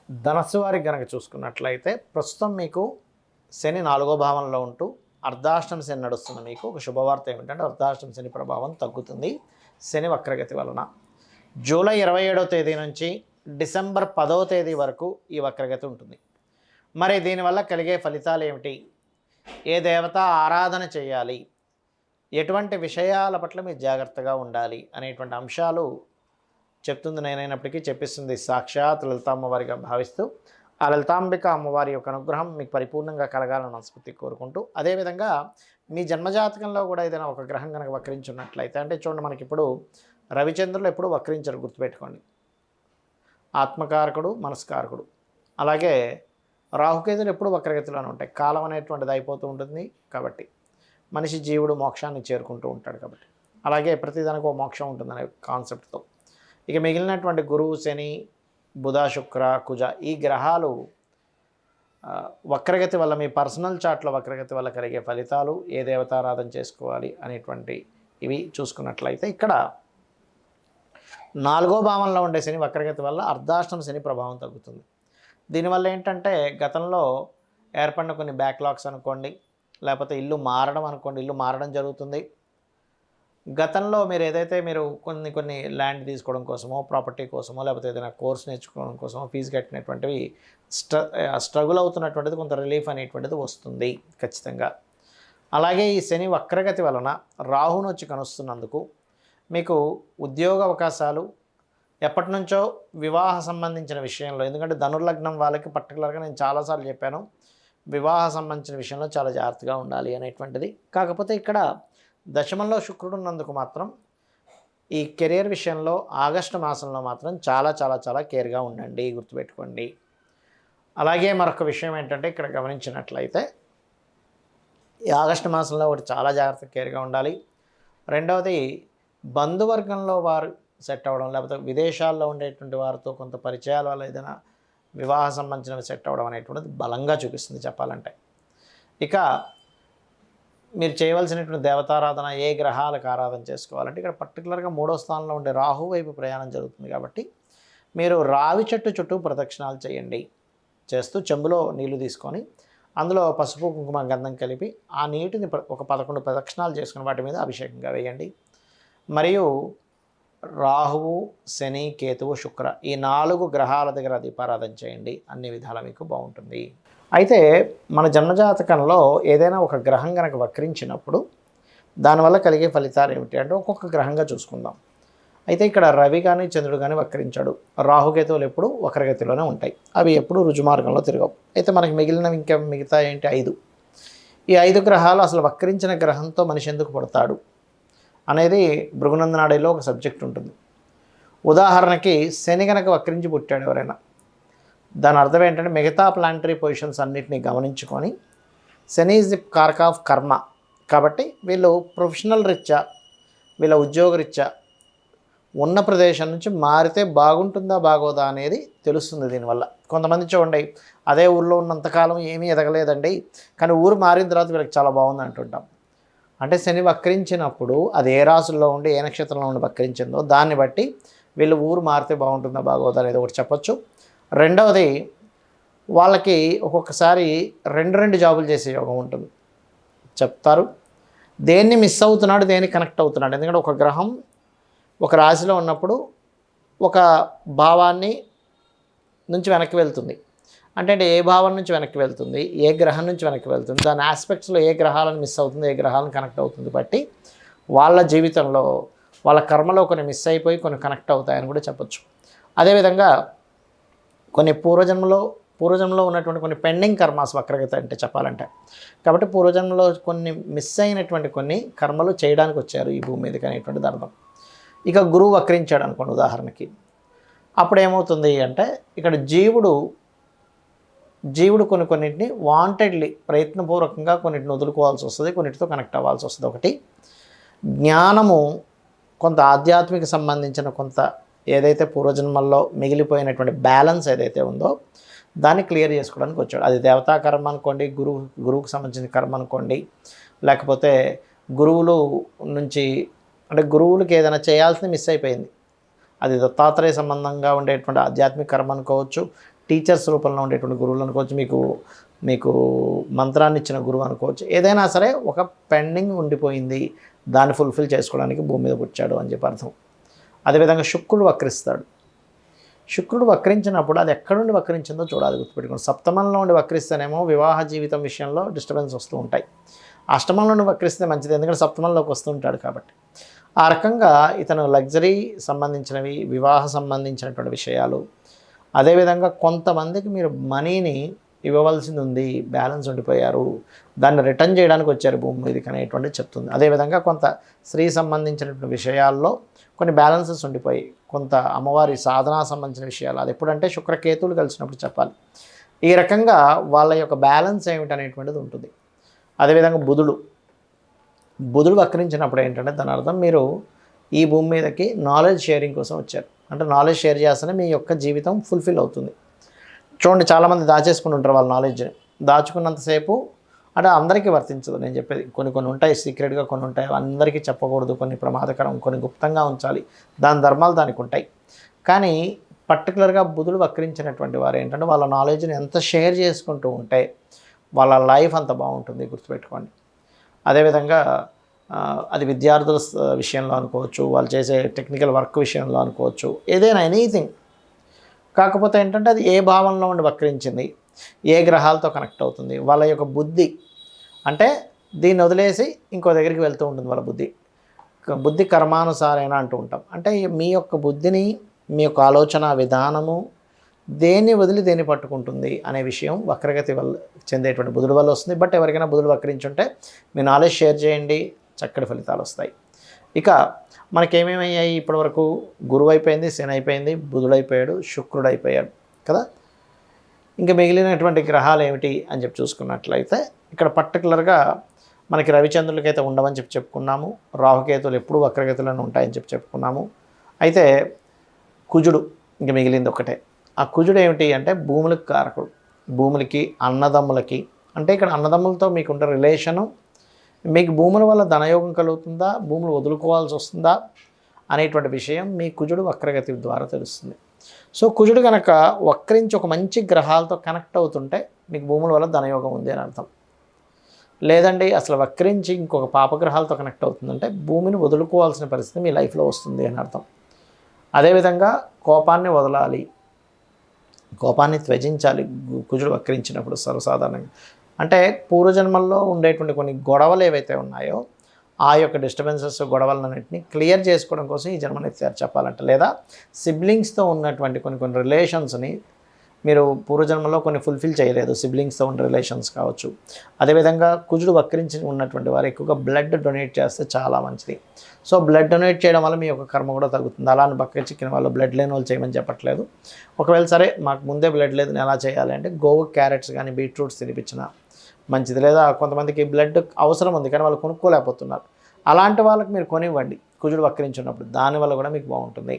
ధనస్సు వారికి గనక చూసుకున్నట్లయితే ప్రస్తుతం మీకు శని 4వ భావంలో ఉంటూ అర్ధాష్టమ శని నడుస్తున్న మీకు ఒక శుభవార్త ఏమిటంటే అర్ధాష్టమ శని ప్రభావం తగ్గుతుంది శని వక్రగతి వలన. జూలై 27వ తేదీ నుంచి డిసెంబర్ 10వ తేదీ వరకు ఈ వక్రగతి ఉంటుంది. మరి దీనివల్ల కలిగే ఫలితాలు ఏమిటి, ఏ దేవత ఆరాధన చేయాలి, ఎటువంటి విషయాల పట్ల మీరు జాగ్రత్తగా ఉండాలి అనేటువంటి అంశాలు చెప్తుంది నేనైనప్పటికీ చెప్పిస్తుంది సాక్షాత్ లలిత అమ్మవారిగా భావిస్తూ ఆ లలితాంబిక అమ్మవారి యొక్క అనుగ్రహం మీకు పరిపూర్ణంగా కలగాలని మనస్ఫూర్తి కోరుకుంటూ, అదేవిధంగా మీ జన్మజాతకంలో కూడా ఏదైనా ఒక గ్రహం కనుక వక్రించున్నట్లయితే, అంటే చూడండి మనకి ఇప్పుడు రవిచంద్రులు ఎప్పుడు వక్రించరు, గుర్తుపెట్టుకోండి. ఆత్మకారకుడు మనస్కారకుడు. అలాగే రాహుకేతులు ఎప్పుడు వక్రగతిలోనే ఉంటాయి. కాలం అనేటువంటిది అయిపోతూ ఉంటుంది కాబట్టి మనిషి జీవుడు మోక్షాన్ని చేరుకుంటూ ఉంటాడు కాబట్టి, అలాగే ప్రతిదానికి ఒక మోక్షం ఉంటుందనే కాన్సెప్ట్తో. ఇక మిగిలినటువంటి గురువు, శని, బుధ, శుక్ర, కుజ ఈ గ్రహాలు వక్రగతి వల్ల మీ పర్సనల్ చార్ట్లో వక్రగతి వల్ల కలిగే ఫలితాలు, ఏ దేవతారాధన చేసుకోవాలి అనేటువంటి ఇవి చూసుకున్నట్లయితే, ఇక్కడ 4వ భావంలో ఉండే శని వక్రగతి వల్ల అర్ధాష్టమ శని ప్రభావం తగ్గుతుంది. దీనివల్ల ఏంటంటే గతంలో ఏర్పడిన కొన్ని బ్యాక్లాగ్స్ అనుకోండి, లేకపోతే ఇల్లు మారడం అనుకోండి, ఇల్లు మారడం జరుగుతుంది. గతంలో మీరు ఏదైతే మీరు కొన్ని ల్యాండ్ తీసుకోవడం కోసమో, ప్రాపర్టీ కోసమో, లేకపోతే ఏదైనా కోర్స్ నేర్చుకోవడం కోసమో ఫీజు కట్టినటువంటివి స్ట్రగుల్ అవుతున్నటువంటిది కొంత రిలీఫ్ అనేటువంటిది వస్తుంది ఖచ్చితంగా. అలాగే ఈ శని వక్రగతి వలన రాహును వచ్చి కనుస్తున్నందుకు మీకు ఉద్యోగ అవకాశాలు, ఎప్పటి నుంచో వివాహ సంబంధించిన విషయంలో, ఎందుకంటే ధనుర్లగ్నం వాళ్ళకి పర్టికులర్గా నేను చాలాసార్లు చెప్పాను వివాహ సంబంధించిన విషయంలో చాలా జాగ్రత్తగా ఉండాలి అనేటువంటిది. కాకపోతే ఇక్కడ దశమంలో శుక్రుడు ఉన్నందుకు మాత్రం ఈ కెరియర్ విషయంలో ఆగస్టు మాసంలో మాత్రం చాలా చాలా చాలా కేర్గా ఉండండి, గుర్తుపెట్టుకోండి. అలాగే మరొక విషయం ఏంటంటే ఇక్కడ గమనించినట్లయితే ఈ ఆగస్టు మాసంలో ఒకటి చాలా జాగ్రత్త కేర్గా ఉండాలి. రెండవది బంధువర్గంలో వారు సెట్ అవ్వడం, లేకపోతే విదేశాల్లో ఉండేటువంటి వారితో కొంత పరిచయాల వల్ల ఏదైనా వివాహ సంబంధించినవి సెట్ అవ్వడం అనేటువంటిది బలంగా చూపిస్తుంది చెప్పాలంటే. ఇక మీరు చేయవలసినటువంటి దేవతారాధన, ఏ గ్రహాలకు ఆరాధన చేసుకోవాలంటే ఇక్కడ పర్టికులర్గా 3వ స్థానంలో ఉండే రాహు వైపు ప్రయాణం జరుగుతుంది కాబట్టి మీరు రావి చెట్టు చుట్టూ ప్రదక్షిణాలు చేయండి. చేస్తూ చెంబులో నీళ్లు తీసుకొని అందులో పసుపు, కుంకుమ, గంధం కలిపి ఆ నీటిని ఒక 11 ప్రదక్షిణాలు చేసుకుని వాటి మీద అభిషేకంగా వేయండి. మరియు రాహువు, శని, కేతువు, శుక్ర ఈ 4 గ్రహాల దగ్గర దీపారాధన చేయండి. అన్ని విధాలా మీకు బాగుంటుంది. అయితే మన జన్మజాతకంలో ఏదైనా ఒక గ్రహం కనుక వక్రించినప్పుడు దానివల్ల కలిగే ఫలితాలు ఏమిటి అంటే ఒక్కొక్క గ్రహంగా చూసుకుందాం. అయితే ఇక్కడ రవి కానీ చంద్రుడు కానీ వక్రించాడు. రాహుకేతువులు ఎప్పుడు వక్రగతిలోనే ఉంటాయి, అవి ఎప్పుడు రుజుమార్గంలో తిరగవు. అయితే మనకి మిగిలినవి ఇంకా మిగతా ఏంటి 5. ఈ 5 గ్రహాలు అసలు వక్రించిన గ్రహంతో మనిషి ఎందుకు పడతాడు అనేది భృగునందనాడిలో ఒక సబ్జెక్ట్ ఉంటుంది. ఉదాహరణకి శని కనుక వక్రించి పుట్టాడు ఎవరైనా, దాని అర్థం ఏంటంటే మిగతా ప్లానటరీ పొజిషన్స్ అన్నింటినీ గమనించుకొని శని ఈజ్ ది కార్క్ ఆఫ్ కర్మ కాబట్టి వీళ్ళు ప్రొఫెషనల్ రీత్యా, వీళ్ళ ఉద్యోగ రీత్యా ఉన్న ప్రదేశం నుంచి మారితే బాగుంటుందా బాగోదా అనేది తెలుస్తుంది దీనివల్ల. కొంతమంది చూడండి అదే ఊళ్ళో ఉన్నంతకాలం ఏమీ ఎదగలేదండి, కానీ ఊరు మారిన తర్వాత వీళ్ళకి చాలా బాగుంది అంటుంటాం. అంటే శని వక్రించినప్పుడు అది ఏ రాశుల్లో ఉండి ఏ నక్షత్రంలో ఉండి వక్రించిందో దాన్ని బట్టి వీళ్ళు ఊరు మారితే బాగుంటుందా బాగోదా అనేది ఒకటి చెప్పచ్చు. రెండవది వాళ్ళకి ఒక్కొక్కసారి 2 జాబులు చేసే యోగం ఉంటుంది చెప్తారు. దేన్ని మిస్ అవుతున్నాడు, దేన్ని కనెక్ట్ అవుతున్నాడు. ఎందుకంటే ఒక గ్రహం ఒక రాశిలో ఉన్నప్పుడు ఒక భావాన్ని నుంచి వెనక్కి వెళ్తుంది. అంటే ఏ భావం నుంచి వెనక్కి వెళ్తుంది, ఏ గ్రహం నుంచి వెనక్కి వెళ్తుంది, దాని ఆస్పెక్ట్స్లో ఏ గ్రహాలను మిస్ అవుతుంది, ఏ గ్రహాలను కనెక్ట్ అవుతుంది బట్టి వాళ్ళ జీవితంలో వాళ్ళ కర్మలో కొన్ని మిస్ అయిపోయి కొన్ని కనెక్ట్ అవుతాయని కూడా చెప్పచ్చు. అదేవిధంగా కొన్ని పూర్వజన్మలో ఉన్నటువంటి కొన్ని పెండింగ్ కర్మాస్ వక్రగతి అంటే చెప్పాలంటే, కాబట్టి పూర్వజన్మలో కొన్ని మిస్ అయినటువంటి కొన్ని కర్మలు చేయడానికి వచ్చారు ఈ భూమి మీదకి అనేటువంటిది అర్థం. ఇక గురువు వక్రించాడు అనుకోండి ఉదాహరణకి, అప్పుడు ఏమవుతుంది అంటే ఇక్కడ జీవుడు కొన్నింటిని వాంటెడ్లీ ప్రయత్నపూర్వకంగా కొన్నింటిని వదులుకోవాల్సి వస్తుంది, కొన్నిటితో కనెక్ట్ అవ్వాల్సి వస్తుంది. ఒకటి జ్ఞానము, కొంత ఆధ్యాత్మిక సంబంధించిన కొంత ఏదైతే పూర్వజన్మల్లో మిగిలిపోయినటువంటి బ్యాలెన్స్ ఏదైతే ఉందో దాన్ని క్లియర్ చేసుకోవడానికి వచ్చాడు. అది దేవతా కర్మ అనుకోండి, గురువుకు సంబంధించిన కర్మ అనుకోండి, లేకపోతే గురువులు నుంచి అంటే గురువులకి ఏదైనా చేయాల్సింది మిస్ అయిపోయింది, అది దత్తాత్రేయ సంబంధంగా ఉండేటువంటి ఆధ్యాత్మిక కర్మ అనుకోవచ్చు, టీచర్స్ రూపంలో ఉండేటువంటి గురువులు అనుకోవచ్చు, మీకు మీకు మంత్రాన్ని ఇచ్చిన గురువు అనుకోవచ్చు. ఏదైనా సరే ఒక పెండింగ్ ఉండిపోయింది, దాన్ని ఫుల్ఫిల్ చేసుకోవడానికి భూమి మీదకి వచ్చాడు అని చెప్పి అర్థం. అదేవిధంగా శుక్రుడు వక్రిస్తాడు. శుక్రుడు వక్రించినప్పుడు అది ఎక్కడి నుండి వక్రించిందో చూడాలి, గుర్తుపెట్టుకోండి. సప్తమంలో ఉండి వక్రిస్తేనేమో వివాహ జీవితం విషయంలో డిస్టర్బెన్స్ వస్తూ ఉంటాయి. అష్టమంలో నుండి వక్రిస్తే మంచిది, ఎందుకంటే సప్తమంలోకి వస్తూ ఉంటాడు కాబట్టి. ఆ రకంగా ఇతను లగ్జరీ సంబంధించినవి, వివాహ సంబంధించినటువంటి విషయాలు, అదేవిధంగా కొంతమందికి మీరు మనీని ఇవ్వవలసింది ఉంది, బ్యాలెన్స్ ఉండిపోయారు, దాన్ని రిటర్న్ చేయడానికి వచ్చారు భూమి మీదకి అనేటువంటి చెప్తుంది. అదేవిధంగా కొంత స్త్రీ సంబంధించినటువంటి విషయాల్లో కొన్ని బ్యాలెన్సెస్ ఉండిపోయి, కొంత అమ్మవారి సాధనా సంబంధించిన విషయాలు, అది ఎప్పుడంటే శుక్రకేతువులు కలిసినప్పుడు చెప్పాలి. ఈ రకంగా వాళ్ళ యొక్క బ్యాలెన్స్ ఏమిటనేటువంటిది ఉంటుంది. అదేవిధంగా బుధుడు వక్రించినప్పుడు ఏంటంటే దాని అర్థం మీరు ఈ భూమి మీదకి నాలెడ్జ్ షేరింగ్ కోసం వచ్చారు. అంటే నాలెడ్జ్ షేర్ చేస్తేనే మీ యొక్క జీవితం ఫుల్ఫిల్ అవుతుంది. చూడండి, చాలామంది దాచేసుకుని ఉంటారు వాళ్ళ నాలెడ్జ్ని. దాచుకున్నంతసేపు అంటే అందరికీ వర్తించదు నేను చెప్పేది. కొన్ని ఉంటాయి సీక్రెట్గా, కొన్ని ఉంటాయి అందరికీ చెప్పకూడదు, కొన్ని ప్రమాదకరం, కొన్ని గుప్తంగా ఉంచాలి, దాని ధర్మాలు దానికి ఉంటాయి. కానీ పర్టికులర్గా బుధుడు వక్రించినటువంటి వారు ఏంటంటే వాళ్ళ నాలెడ్జ్ని ఎంత షేర్ చేసుకుంటూ ఉంటే వాళ్ళ లైఫ్ అంత బాగుంటుంది, గుర్తుపెట్టుకోండి. అదేవిధంగా అది విద్యార్థుల విషయంలో అనుకోవచ్చు, వాళ్ళు చేసే టెక్నికల్ వర్క్ విషయంలో అనుకోవచ్చు, ఏదైనా ఎనీథింగ్. కాకపోతే ఏంటంటే అది ఏ భావంలో ఉండి వక్రించింది, ఏ గ్రహాలతో కనెక్ట్ అవుతుంది, వాళ్ళ యొక్క బుద్ధి అంటే దీన్ని వదిలేసి ఇంకో దగ్గరికి వెళ్తూ ఉంటుంది వాళ్ళ బుద్ధి కర్మానుసారైన అంటూ ఉంటాం. అంటే మీ యొక్క బుద్ధిని, మీ యొక్క ఆలోచన విధానము దేన్ని వదిలి దేన్ని పట్టుకుంటుంది అనే విషయం వక్రగతి వల్ల చెందేటువంటి బుధుడు వల్ల వస్తుంది. బట్ ఎవరికైనా బుధుడు వక్రించుంటే మీ నాలెడ్జ్ షేర్ చేయండి, చక్కటి ఫలితాలు వస్తాయి. ఇక మనకేమేమయ్యాయి ఇప్పటివరకు? గురువు అయిపోయింది, శని అయిపోయింది, బుధుడు అయిపోయాడు, శుక్రుడు అయిపోయాడు కదా. ఇంకా మిగిలినటువంటి గ్రహాలు ఏమిటి అని చెప్పి చూసుకున్నట్లయితే ఇక్కడ పర్టికులర్గా మనకి రవిచంద్రులకైతే ఉండవని చెప్పి చెప్పుకున్నాము. రాహుకేతులు ఎప్పుడూ వక్రగతులను ఉంటాయని చెప్పి చెప్పుకున్నాము. అయితే కుజుడు ఇంక మిగిలింది ఒకటే. ఆ కుజుడు ఏమిటి అంటే భూములకు కారకుడు. భూములకి, అన్నదమ్ములకి, అంటే ఇక్కడ అన్నదమ్ములతో మీకుంటే రిలేషను, మీకు భూముల వల్ల ధనయోగం కలుగుతుందా, భూములు వదులుకోవాల్సి వస్తుందా అనేటువంటి విషయం మీ కుజుడు వక్రగతి ద్వారా తెలుస్తుంది. సో కుజుడు కనుక వక్రించి ఒక మంచి గ్రహాలతో కనెక్ట్ అవుతుంటే మీకు భూముల వల్ల ధనయోగం ఉంది అని అర్థం. లేదండి అసలు వక్రించి ఇంకొక పాపగ్రహాలతో కనెక్ట్ అవుతుందంటే భూమిని వదులుకోవాల్సిన పరిస్థితి మీ లైఫ్లో వస్తుంది అని అర్థం. అదేవిధంగా కోపాన్ని వదలాలి, కోపాన్ని త్యజించాలి కుజుడు వక్రించినప్పుడు సర్వసాధారణంగా. అంటే పూర్వజన్మల్లో ఉండేటువంటి కొన్ని గొడవలు ఏవైతే ఉన్నాయో ఆ యొక్క డిస్టర్బెన్సెస్, గొడవలన్నింటినీ క్లియర్ చేసుకోవడం కోసం ఈ జన్మనెత్తారు చెప్పాలంటే. లేదా సిబ్లింగ్స్తో ఉన్నటువంటి కొన్ని రిలేషన్స్ని మీరు పూర్వజన్మలో కొన్ని ఫుల్ఫిల్ చేయలేదు, సిబ్లింగ్స్తో ఉన్న రిలేషన్స్ కావచ్చు. అదేవిధంగా కుజుడు వక్రించి ఉన్నటువంటి వారు ఎక్కువగా బ్లడ్ డొనేట్ చేస్తే చాలా మంచిది. సో బ్లడ్ డొనేట్ చేయడం వల్ల మీ యొక్క కర్మ కూడా తగ్గుతుంది. అలా అని బక్క చిక్కిన వాళ్ళు, బ్లడ్ లేని వాళ్ళు చేయమని చెప్పట్లేదు. ఒకవేళ సరే మాకు ముందే బ్లడ్ లేదు నేను ఎలా చేయాలి అంటే గోవు క్యారెట్స్ కానీ బీట్రూట్స్ తినిపించిన మంచిది. లేదా కొంతమందికి బ్లడ్ అవసరం ఉంది కానీ వాళ్ళు కొనుక్కోలేకపోతున్నారు, అలాంటి వాళ్ళకి మీరు కొనివ్వండి కుజుడు వక్రించి ఉన్నప్పుడు, దానివల్ల కూడా మీకు బాగుంటుంది.